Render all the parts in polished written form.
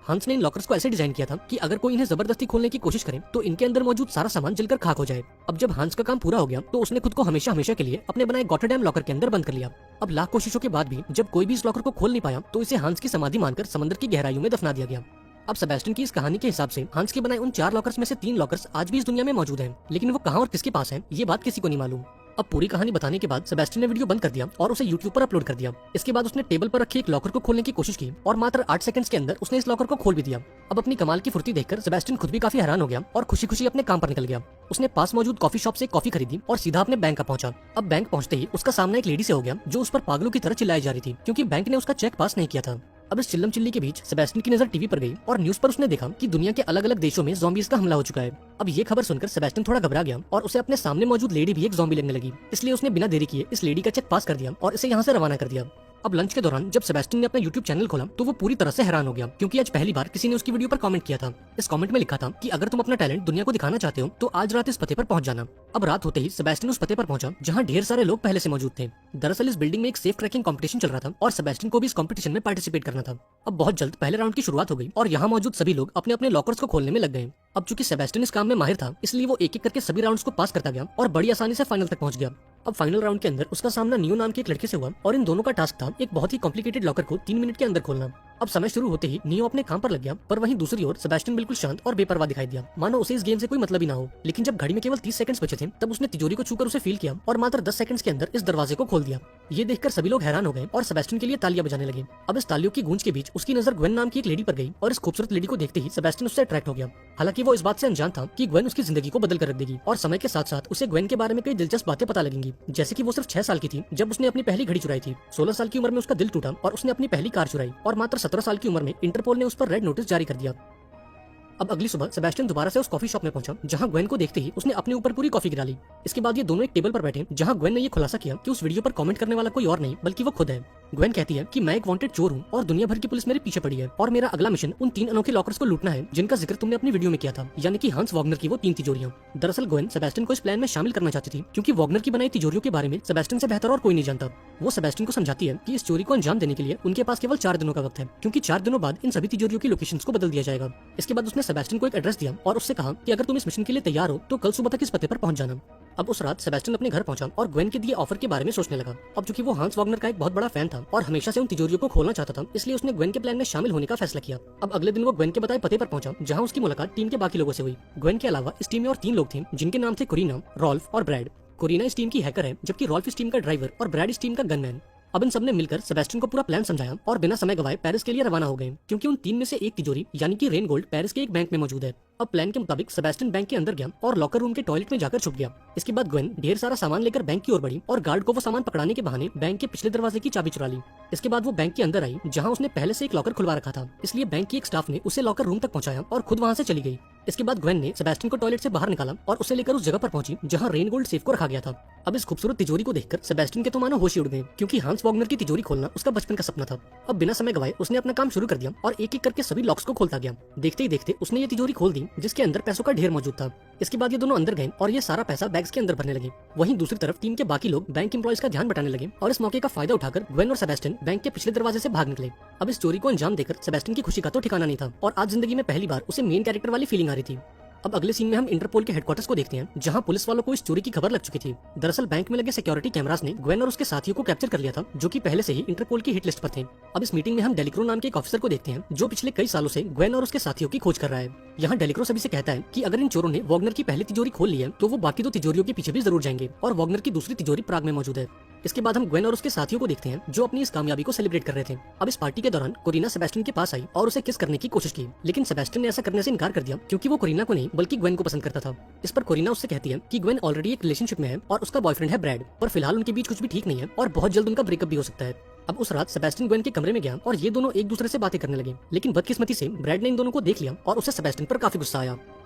हंस ने इन लॉकर्स को ऐसे डिजाइन किया था कि अगर कोई इन्हें जबरदस्ती खोलने की कोशिश करे तो इनके अंदर मौजूद सारा सामान जलकर खाक हो जाए। अब जब हंस का काम पूरा हो गया तो उसने खुद को हमेशा हमेशा के लिए अपने बनाए गॉटरडैम लॉकर के अंदर बंद कर लिया। अब लाख कोशिशों के बाद भी जब कोई भी इस लॉकर को खोल नहीं पाया तो इसे हंस की समाधि मानकर समंदर की गहराइयों में दफना दिया गया। अब सेबेस्टियन की इस कहानी के हिसाब से हंस के बनाए उन 4 लॉकर्स में से 3 लॉकर्स आज भी इस दुनिया में मौजूद हैं, लेकिन वो कहाँ और किसके पास हैं ये बात किसी को नहीं मालूम। अब पूरी कहानी बताने के बाद सेबेस्टियन ने वीडियो बंद कर दिया और उसे यूट्यूब पर अपलोड कर दिया। इसके बाद उसने टेबल पर रखे एक लॉकर को खोलने की कोशिश की और मात्र 8 सेकंड्स के अंदर उसने इस लॉकर को खोल भी दिया। अब अपनी कमाल की फुर्ती देखकर सेबेस्टियन खुद भी काफी हैरान हो गया और खुशी खुशी अपने काम पर निकल गया। उसने पास मौजूद कॉफी शॉप से कॉफी खरीदी और सीधा अपने बैंक का पहुंचा। अब बैंक पहुंचते ही उसका सामना एक लेडी से हो गया जो उस पर पागलों की तरह चिल्लाई जा रही थी क्योंकि बैंक ने उसका चेक पास नहीं किया था। अब इस चिल्लम चिल्ली के बीच सेबेस्टियन की नजर टीवी पर गई और न्यूज पर उसने देखा कि दुनिया के अलग अलग देशों में ज़ॉम्बीज़ का हमला हो चुका है। अब ये खबर सुनकर सेबेस्टियन थोड़ा घबरा गया और उसे अपने सामने मौजूद लेडी भी एक ज़ॉम्बी लगने लगी, इसलिए उसने बिना देरी किए इस लेडी का चेक पास कर दिया और इसे यहाँ से रवाना कर दिया। अब लंच के दौरान जब सेबेस्टियन ने अपना यूट्यूब चैनल खोला तो वो पूरी तरह से हैरान हो गया क्योंकि आज पहली बार किसी ने उसकी वीडियो पर कमेंट किया था। इस कमेंट में लिखा था कि अगर तुम अपना टैलेंट दुनिया को दिखाना चाहते हो तो आज रात इस पते पर पहुंच जाना। अब रात होते ही सेबेस्टियन उस पते पर पहुंचा जहां ढेर सारे लोग पहले से मौजूद थे। दरअसल इस बिल्डिंग में एक सेफ ट्रैकिंग कंपटीशन चल रहा था और सेबेस्टियन को भी इस कंपटीशन में पार्टिसिपेट करना था। अब बहुत जल्द पहले राउंड की शुरुआत हो गई और यहाँ मौजूद सभी लोग अपने अपने लॉकर्स को खोलने में लग गए। अब चूंकि सेबेस्टियन इस काम में माहिर था इसलिए वो एक एक करके सभी राउंड्स को पास करता गया और बड़ी आसानी से फाइनल तक पहुंच गया। अब फाइनल राउंड के अंदर उसका सामना नियो नाम के एक लड़के से हुआ और इन दोनों का टास्क था एक बहुत ही कॉम्प्लिकेटेड लॉकर को 3 मिनट के अंदर खोलना। अब समय शुरू होते ही नियो अपने काम पर लग गया, पर वहीं दूसरी ओर सेबेस्टियन बिल्कुल शांत और बेपरवाह दिखाई दिया, मानो उसे इस गेम से कोई मतलब ही ना हो। लेकिन जब घड़ी में केवल 30 सेकंड्स बचे थे तब उसने तिजोरी को छूकर उसे फील किया और मात्र 10 सेकंड्स के अंदर इस दरवाजे को खोल दिया। ये देखकर सभी लोग हैरान हो गए और सेबेस्टियन के लिए तालियां बजाने लगे। अब इस तालियों की गूंज के बीच उसकी नजर ग्वेन नाम की एक लेडी पर गई और इस खूबसूरत लेडी को देखते ही सेबेस्टियन उससे अट्रैक्ट हो गया। हालांकि वो इस बात से अनजान था कि ग्वेन उसकी जिंदगी को बदल कर रख देगी और समय के साथ साथ उसे ग्वेन के बारे में कई दिलचस्प बातें पता लगेंगी, जैसे कि वो सिर्फ 6 साल की थी जब उसने अपनी पहली घड़ी चुराई थी। 16 साल की उम्र में उसका दिल टूटा और उसने अपनी पहली कार चुराई और मात्र 17 साल की उम्र में इंटरपोल ने उस पर रेड नोटिस जारी कर दिया। अब अगली सुबह सेबेस्टियन दोबारा से उस कॉफी शॉप में पहुंचा जहां ग्वेन को देखते ही उसने अपने ऊपर पूरी कॉफी गिरा ली। इसके बाद ये दोनों एक टेबल पर बैठे जहां ग्वेन ने ये खुलासा किया कि उस वीडियो पर कमेंट करने वाला कोई और नहीं बल्कि वो खुद है। ग्वेन कहती है कि मैं एक वांटेड चोर हूँ और दुनिया भर की पुलिस मेरे पीछे पड़ी है और मेरा अगला मिशन उन 3 अनोखे लॉकर्स को लूटना है जिनका जिक्र तुमने अपनी वीडियो में किया था, यानी कि हंस वॉगनर की वो 3 तिजोरियां। दरअसल ग्वेन सेबेस्टियन को इस प्लान में शामिल करना चाहती थी क्योंकि वॉगनर की बनाई तिजोरियों के बारे में सेबेस्टियन से बेहतर और कोई नहीं जानता। वो सेबेस्टियन को समझाती है कि इस चोरी को अंजाम देने के लिए उनके पास केवल 4 दिनों का वक्त है क्योंकि 4 दिनों बाद इन सभी तिजोरियों की लोकेशंस को बदल दिया जाएगा। इसके बाद उसने सेबेस्टियन को एक एड्रेस दिया और उससे कहा कि अगर तुम इस मिशन के लिए तैयार हो तो कल सुबह तक इस पते पर पहुंच जाना। अब उस रात सेबेस्टियन अपने घर पहुंचा और ग्वेन के दिए ऑफर के बारे में सोचने लगा। अब चूंकि वो हंस वॉगनर का एक बहुत बड़ा फैन था और हमेशा से उन तिजोरियों को खोलना चाहता था, इसलिए उसने ग्वेन के प्लान में शामिल होने का फैसला किया। अब अगले दिन वो ग्वेन के बताए पते पर पहुंचा जहां उसकी मुलाकात टीम के बाकी लोगों से हुई। ग्वेन के अलावा इस टीम में और 3 लोग थे जिनके नाम थे कोरिना, रॉल्फ और ब्रैड। कोरिना इस टीम की हैकर है जबकि रॉल्फ इस टीम का ड्राइवर और ब्रैड इस टीम का गनमैन। अब इन सबने मिलकर सेबेस्टियन को पूरा प्लान समझाया और बिना समय गवाए पेरिस के लिए रवाना हो गए क्योंकि उन 3 में से एक तिजोरी यानी कि रेन गोल्ड पेरिस के एक बैंक में मौजूद है। अब प्लान के मुताबिक सेबेस्टियन बैंक के अंदर गया और लॉकर रूम के टॉयलेट में जाकर छुप गया। इसके बाद ग्वेन ढेर सारा सामान लेकर बैंक की ओर बढ़ी और गार्ड को वो सामान पकड़ाने के बहाने बैंक के पिछले दरवाजे की चाबी चुरा ली। इसके बाद वो बैंक के अंदर आई जहां उसने पहले से एक लॉकर खुलवा रखा था, इसलिए बैंक की एक स्टाफ ने उसे लॉकर रूम तक पहुंचाया और खुद वहां से चली गई। इसके बाद ग्वेन ने सेबेस्टियन को टॉयलेट से बाहर निकाला और उसे लेकर उस जगह पर पहुंची जहां रेन गोल्ड सेफ को रखा गया था। अब इस खूबसूरत तिजोरी को देखकर सेबेस्टियन के तो मानो होश ही उड़ गए क्योंकि हंस वॉगनर की तिजोरी खोलना उसका बचपन का सपना था। अब बिना समय गवाए उसने अपना काम शुरू कर दिया और एक एक करके सभी लॉक्स को खोलता गया। देखते ही देखते उसने ये तिजोरी खोल दी जिसके अंदर पैसों का ढेर मौजूद था। इसके बाद ये दोनों अंदर गए और ये सारा पैसा बैग्स के अंदर भरने लगे। वहीं दूसरी तरफ टीम के बाकी लोग बैंक एम्प्लॉइज का ध्यान बटाने लगे और इस मौके का फायदा उठाकर ग्वेन और सेबेस्टियन बैंक के पिछले दरवाजे से भाग निकले। अब इस चोरी को अंजाम देकर सेबेस्टियन की खुशी का तो ठिकाना नहीं था और आज जिंदगी में पहली बार उसे मेन कैरेक्टर वाली फीलिंग आ रही थी। अब अगले सीन में हम इंटरपोल के हेडक्वार्टर्स को देखते हैं जहां पुलिस वालों को इस चोरी की खबर लग चुकी थी। दरअसल बैंक में लगे सिक्योरिटी कैमरास ने ग्वेन और उसके साथियों को कैप्चर कर लिया था जो कि पहले से ही इंटरपोल की हिट लिस्ट पर थे। अब इस मीटिंग में हम डेलिक्रो नाम के एक ऑफिसर को देखते हैं जो पिछले कई सालों से ग्वेन और उसके साथियों की खोज कर रहा है। यहाँ डेलिक्रो सभी से कहता है कि अगर इन चोरों ने वॉगनर की पहली तिजोरी खोल ली है तो वो बाकी 2 तिजोरियों के पीछे भी जरूर जाएंगे और वॉगनर की दूसरी तिजोरी प्राग में मौजूद है। इसके बाद हम ग्वेन और उसके साथियों को देखते हैं जो अपनी इस कामयाबी को सेलिब्रेट कर रहे थे। अब इस पार्टी के दौरान कोरिना सेबेस्टियन के पास आई और उसे किस करने की कोशिश की, लेकिन सेबेस्टियन ने ऐसा करने से इनकार कर दिया क्योंकि वो कोरिना को नहीं बल्कि ग्वेन को पसंद करता था। इस पर कोरिना उससे कहती है कि ग्वेन ऑलरेडी एक रिलेशनशिप में है और उसका बॉयफ्रेंड है ब्रैड, पर फिलहाल उनके बीच कुछ भी ठीक नहीं है और बहुत जल्द उनका ब्रेकअप भी हो सकता है। अब उस रात सेबेस्टियन ग्वेन के कमरे में गया और ये दोनों एक दूसरे से बातें करने लगे, लेकिन बदकिस्मती से ब्रैड ने इन दोनों को देख लिया और उसे सेबेस्टियन पर काफी गुस्सा आया।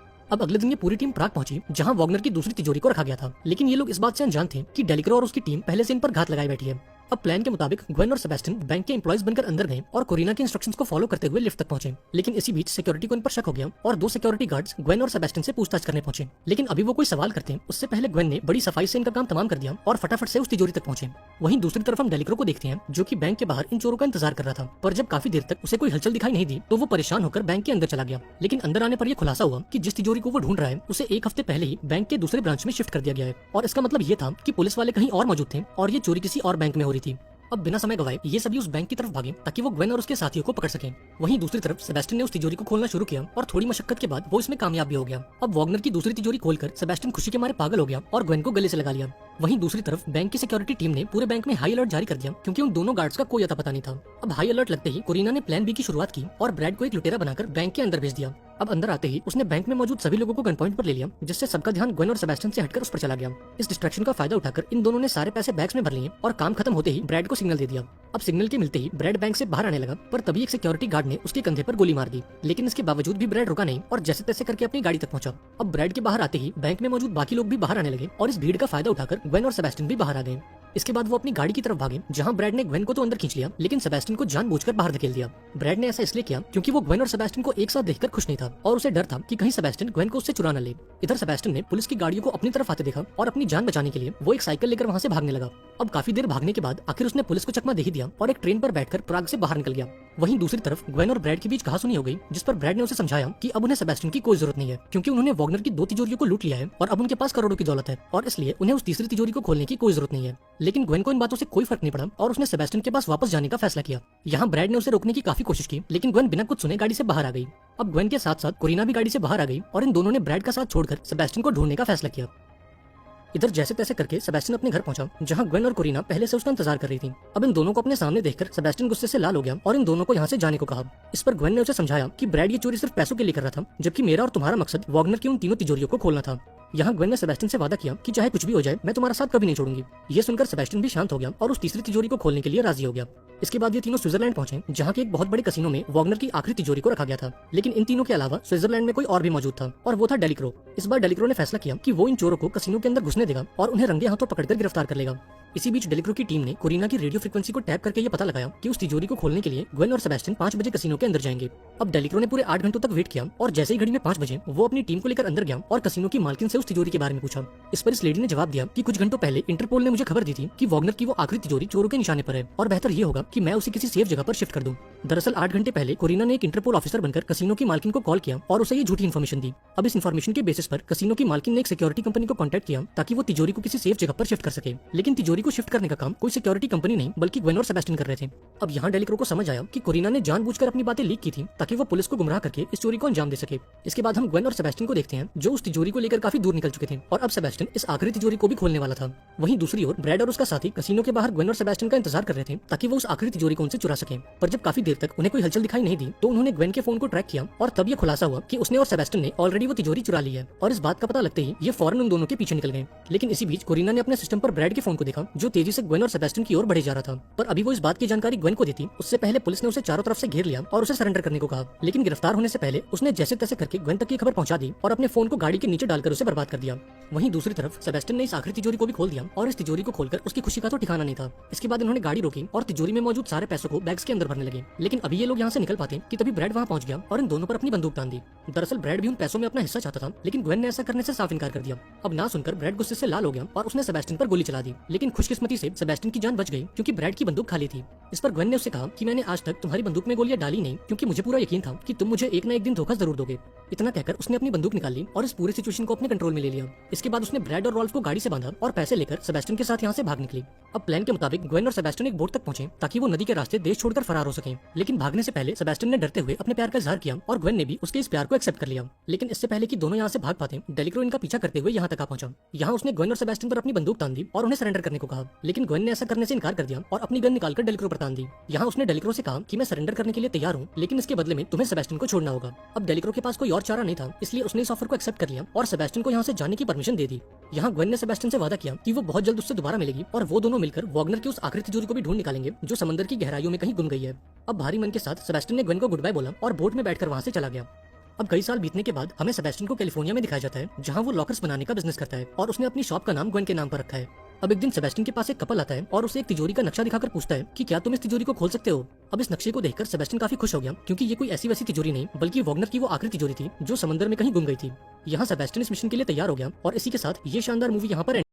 अब अगले दिन ये पूरी टीम प्राग पहुंची जहां वॉगनर की दूसरी तिजोरी को रखा गया था, लेकिन ये लोग इस बात से अनजान थे कि डेलिक्रो और उसकी टीम पहले से इन पर घात लगाए बैठी है। अब प्लान के मुताबिक ग्वेन और सेबेस्टियन बैंक के एम्प्लॉइज बनकर अंदर गए और कोरिना के इंस्ट्रक्शंस को फॉलो करते हुए लिफ्ट तक पहुंचे। लेकिन इसी बीच सिक्योरिटी को इन पर शक हो गया और 2 सिक्योरिटी गार्ड्स ग्वेन और सेबेस्टियन से पूछताछ करने पहुंचे। लेकिन अभी वो कोई सवाल करते उससे पहले ग्वेन ने बड़ी सफाई से इनका काम तमाम कर दिया और फटाफट से उस तिजोरी तक पहुंचे। वहीं दूसरी तरफ हम डेलिक्रो को देखते हैं जो कि बैंक के बाहर इन चोरों का इंतजार कर रहा था, पर जब काफी देर तक उसे कोई हलचल दिखाई नहीं दी तो वो परेशान होकर बैंक के अंदर चला गया। लेकिन अंदर आने पर यह खुलासा हुआ कि जिस तिजोरी को वो ढूंढ रहा है उसे 1 हफ्ते पहले ही बैंक के दूसरे ब्रांच में शिफ्ट कर दिया गया है और इसका मतलब ये था कि पुलिस वाले कहीं और मौजूद थे और ये चोरी किसी और बैंक में हो रही थी। अब बिना समय गवाए ये सभी उस बैंक की तरफ भागे ताकि वो ग्वेन और उसके साथियों को पकड़ सकें। वहीं दूसरी तरफ सेबेस्टियन ने उस तिजोरी को खोलना शुरू किया और थोड़ी मशक्कत के बाद वो इसमें कामयाब भी हो गया। अब वॉग्नर की दूसरी तिजोरी खोलकर सेबेस्टियन खुशी के मारे पागल हो गया और ग्वेन को गले से लगा लिया। वहीं दूसरी तरफ बैंक की सिक्योरिटी टीम ने पूरे बैंक में हाई अलर्ट जारी कर दिया क्योंकि उन दोनों गार्ड्स का कोई अता पता नहीं था। अब हाई अलर्ट लगते ही कोरिना ने प्लान बी की शुरुआत की और ब्रैड को एक लुटेरा बनाकर बैंक के अंदर भेज दिया। अब अंदर आते ही उसने बैंक में मौजूद सभी लोगों को गन पॉइंट पर ले लिया, जिससे सबका ध्यान ग्वेन और सेबेस्टियन से हटकर उस पर चला गया। इस डिस्ट्रैक्शन का फायदा उठाकर इन दोनों ने सारे पैसे बैग्स में भर लिए और काम खत्म होते ही ब्रैड को सिग्नल दे दिया। अब सिग्नल के मिलते ही ब्रैड बैंक से बाहर आने लगा, पर तभी एक सिक्योरिटी गार्ड ने उसके कंधे पर गोली मार दी। लेकिन इसके बावजूद भी ब्रैड रुका नहीं और जैसे तैसे करके अपनी गाड़ी तक पहुंचा। अब ब्रैड के बाहर आते ही बैंक में मौजूद बाकी लोग भी बाहर आने लगे और इस भीड़ का फायदा उठाकर ग्वेन और सेबेस्टियन भी बाहर आ गए। इसके बाद वो अपनी गाड़ी की तरफ भागे जहां ब्रैड ने ग्वेन को तो अंदर खींच लिया लेकिन सेबेस्टियन को जानबूझकर बाहर धकेल दिया। ब्रैड ने ऐसा इसलिए किया क्योंकि वो ग्वेन और सेबेस्टियन को एक साथ देखकर खुश नहीं था और उसे डर था कि कहीं सेबेस्टियन ग्वेन को उससे चुरा न ले। इधर सेबेस्टियन ने पुलिस की गाड़ियों को अपनी तरफ आते देखा और अपनी जान बचाने के लिए वो एक साइकिल लेकर वहां से भागने लगा। अब काफी देर भागने के बाद आखिर उसने पुलिस को चकमा दे ही दिया और एक ट्रेन पर बैठकर प्राग से बाहर निकल गया। वहीं दूसरी तरफ ग्वेन और ब्रैड के बीच कहासुनी हो गई, जिस पर ब्रैड ने उसे समझाया कि अब उन्हें सेबेस्टियन की कोई जरूरत नहीं है क्योंकि उन्होंने वॉग्नर की 2 तिजोरियों को लूट लिया है और अब उनके पास करोड़ों की दौलत है और इसलिए उन्हें उस तीसरी तिजोरी को खोलने की कोई जरूरत नहीं है। लेकिन ग्वेन को इन बातों से कोई फर्क नहीं पड़ा और उसने सेबेस्टियन के पास वापस जाने का फैसला किया। यहाँ ब्रैड ने उसे रोकने की काफी कोशिश की लेकिन ग्वेन बिना कुछ सुने गाड़ी से बाहर आ गई। अब ग्वेन के साथ साथ कोरिना भी गाड़ी से बाहर आ गई और इन दोनों ने ब्रैड का साथ छोड़कर सेबेस्टियन को ढूंढने का फैसला किया। इधर जैसे तैसे करके सेबेस्टियन अपने घर पहुंचा जहां ग्वेन और कोरिना पहले से उसका इंतजार कर रही थी। अब इन दोनों को अपने सामने देखकर सेबेस्टियन गुस्से से लाल हो गया और इन दोनों को यहाँ से जाने को कहा। इस पर ग्वेन ने उसे समझाया कि ब्रैड ये चोरी सिर्फ पैसों के लिए कर रहा था, जबकि मेरा और तुम्हारा मकसद वॉग्नर की उन तीनों तिजोरियों को खोलना था। यहाँ ग्वेन ने सेबेस्टियन से वादा किया कि चाहे कुछ भी हो जाए मैं तुम्हारा साथ कभी नहीं छोड़ूंगी। ये सुनकर सेबेस्टियन भी शांत हो गया और उस तीसरी तिजोरी को खोलने के लिए राजी हो गया। इसके बाद ये तीनों स्विट्जरलैंड पहुंचे जहाँ के एक बहुत बड़े कसिनो में वॉग्नर की आखिरी तिजोरी को रखा गया था। लेकिन इन तीनों के अलावा स्विट्जरलैंड में कोई और भी मौजूद था और वो था डेलिक्रो। इस बार डेलिक्रो ने फैसला किया कि वो इन चोरों को कसिनो के अंदर घुसने देगा और उन्हें रंगे हाथों पकड़कर गिरफ्तार कर लेगा। इसी बीच डेलिक्रो की टीम ने कोरिना की रेडियो फ्रीक्वेंसी को टैप करके ये पता लगाया कि उस तिजोरी को खोलने के लिए ग्वेन और सेबेस्टियन 5 बजे कसिनो के अंदर जाएंगे। अब डेलिक्रो ने पूरे 8 घंटों तक वेट किया और जैसे ही घड़ी में 5 बजे वो अपनी टीम को लेकर अंदर गया और कसिनो की मालकिन से उस तिजोरी के बारे में पूछा। इस पर इस लेडी ने जवाब दिया कि कुछ घंटों पहले इंटरपोल ने मुझे खबर दी थी कि वॉग्नर की वो आखिरी तिजोरी चोरों के निशाने पर है और बेहतर ये होगा कि मैं उसे किसी सेफ जगह पर शिफ्ट कर दूं। दरअसल 8 घंटे पहले कोरिना ने एक इंटरपोल ऑफिसर बनकर कसिनो की मालकिन को कॉल किया और उसे ये झूठी इन्फॉर्मेशन दी। अब इस इन्फॉर्मेशन के बेसिस पर कसिनो की मालकिन ने एक सिक्योरिटी कंपनी को कॉन्टैक्ट किया ताकि वो तिजोरी को किसी सेफ जगह पर शिफ्ट कर सके। लेकिन तिजोरी को शिफ्ट करने का काम कोई सिक्योरिटी कंपनी नहीं बल्कि ग्वेन और सेबेस्टियन कर रहे थे। अब यहाँ डेलिक्रो को समझ आया कि कोरिना ने जानबूझकर अपनी बातें लीक की थी ताकि वो पुलिस को गुमराह करके इस चोरी को अंजाम दे सके। इसके बाद हम ग्वेन और सेबेस्टियन को देखते हैं जो उस तिजोरी को लेकर काफी दूर निकल चुके थे और अब सेबेस्टियन इस आखिरी तिजोरी को भी खोलने वाला था। वहीं दूसरी ओर ब्रैड और उसका साथी कसिनो के बाहर ग्वेन और सेबेस्टियन का इंतजार कर रहे थे ताकि वो उस आखिरी तिजोरी को उनसे चुरा सके। पर जब काफी देर तक उन्हें कोई हलचल दिखाई नहीं दी तो उन्होंने ग्वेन के फोन को ट्रैक किया और तब ये खुलासा हुआ कि उसने और सेबेस्टियन ने ऑलरेडी वो तिजोरी चुरा ली है और इस बात का पता लगते ही ये फौरन उन दोनों के पीछे निकल गए। लेकिन इसी बीच कोरिना ने अपने सिस्टम पर ब्रैड के फोन को देखा जो तेजी से ग्वेन और सेबेस्टियन की ओर बढ़े जा रहा था। पर अभी वो इस बात की जानकारी ग्वेन को देती उससे पहले पुलिस ने उसे चारों तरफ से घेर लिया और उसे सरेंडर करने को कहा। लेकिन गिरफ्तार होने से पहले उसने जैसे तैसे करके ग्वेन तक की खबर पहुंचा दी और अपने फोन को गाड़ी के नीचे डालकर उसे बर्बाद कर दिया। वहीं दूसरी तरफ सेबेस्टियन ने इस आखिरी तिजोरी को भी खोल दिया और इस तिजोरी को खोलकर उसकी खुशी का तो ठिकाना नहीं था। इसके बाद उन्होंने गाड़ी रोकी और तिजोरी में मौजूद सारे पैसों को बैग्स के अंदर भरने लगे। लेकिन अभी ये लोग यहाँ से निकल पाते कि तभी ब्रैड वहाँ पहुंच गया और इन दोनों पर अपनी बंदूक तान दी। दरअसल ब्रैड भी उन पैसों में अपना हिस्सा चाहता था लेकिन ग्वेन ने ऐसा करने से साफ इनकार कर दिया। अब ना सुनकर ब्रैड गुस्से से लाल हो गया और उसने सेबेस्टियन पर गोली चला दी। लेकिन खुशकिस्मती से सेबेस्टियन की जान बच गई क्योंकि ब्रैड की बंदूक खाली थी। इस पर ग्वेन ने उससे कहा कि मैंने आज तक तुम्हारी बंदूक में गोलियां डाली नहीं क्योंकि मुझे पूरा यकीन था कि तुम मुझे एक न एक दिन धोखा जरूर दोगे। इतना कहकर उसने अपनी बंदूक निकाल ली और इस पूरी सिचुएशन को अपने कंट्रोल में ले लिया। इसके बाद उसने ब्रैड और रॉल्फ को गाड़ी से बांधा और पैसे लेकर सेबेस्टियन के साथ यहाँ से भाग निकली। अब प्लान के मुताबिक ग्वेन और सेबेस्टियन एक बोट तक पहुंचे ताकि वो नदी के रास्ते देश छोड़कर फरार हो सके। लेकिन भागने से पहले सेबेस्टियन ने डरते हुए अपने प्यार का इजहार किया और ग्वेन ने भी उसके इस प्यार को एक्सेप्ट कर लिया। लेकिन इससे पहले कि दोनों यहाँ से भाग पाते डेलिक्रो इनका पीछा करते हुए यहाँ तक आ पहुंचा। यहाँ उसने ग्वेन और सेबेस्टियन पर अपनी बंदूक तान दी और उन्हें सरेंडर करने को कहा। लेकिन ग्वेन ने ऐसा करने से इनकार कर दिया और अपनी गन निकालकर डेलिक्रो पर तान दी। यहाँ उसने डेलिक्रो से कहा कि मैं सरेंडर करने के लिए तैयार हूँ लेकिन इसके बदले में तुम्हें सेबेस्टियन को छोड़ना होगा। अब डेलिक्रो के पास कोई और चारा नहीं था इसलिए उसने इस ऑफर को एक्सेप्ट कर लिया और सेबेस्टियन को यहाँ से जाने की परमिशन दे दी। यहाँ ग्वेन ने सेबेस्टियन से वादा किया कि वो बहुत जल्द उससे दोबारा मिलेगी और वो दोनों मिलकर वॉग्नर की उस आखिरी तिजोरी को भी ढूंढ निकालेंगे जो समंदर की गहराइयों में कहीं गुम गई है। अब भारी मन के साथ सेबेस्टियन ने ग्वेन को गुड बाय बोला और बोट में बैठकर वहाँ से चला गया। अब कई साल बीतने के बाद हमें सेबेस्टियन को कैलिफोर्निया में दिखाया जाता है जहाँ वो लॉकर्स बनाने का बिजनेस करता है और उसने अपनी शॉप का नाम ग्वेन के नाम पर रखा है। अब एक दिन सेबेस्टियन के पास एक कपल आता है और उसे एक तिजोरी का नक्शा दिखाकर पूछता है कि क्या तुम इस तिजोरी को खोल सकते हो। अब इस नक्शे को देखकर सेबेस्टियन काफी खुश हो गया, क्योंकि ये कोई ऐसी वैसी तिजोरी नहीं बल्कि वॉगनर की वो आखिरी तिजोरी थी जो समंदर में कहीं गुम गई थी। यहाँ सेबेस्टियन इस मिशन के लिए तैयार हो गया और इसी के साथ ये शानदार मूवी यहाँ पर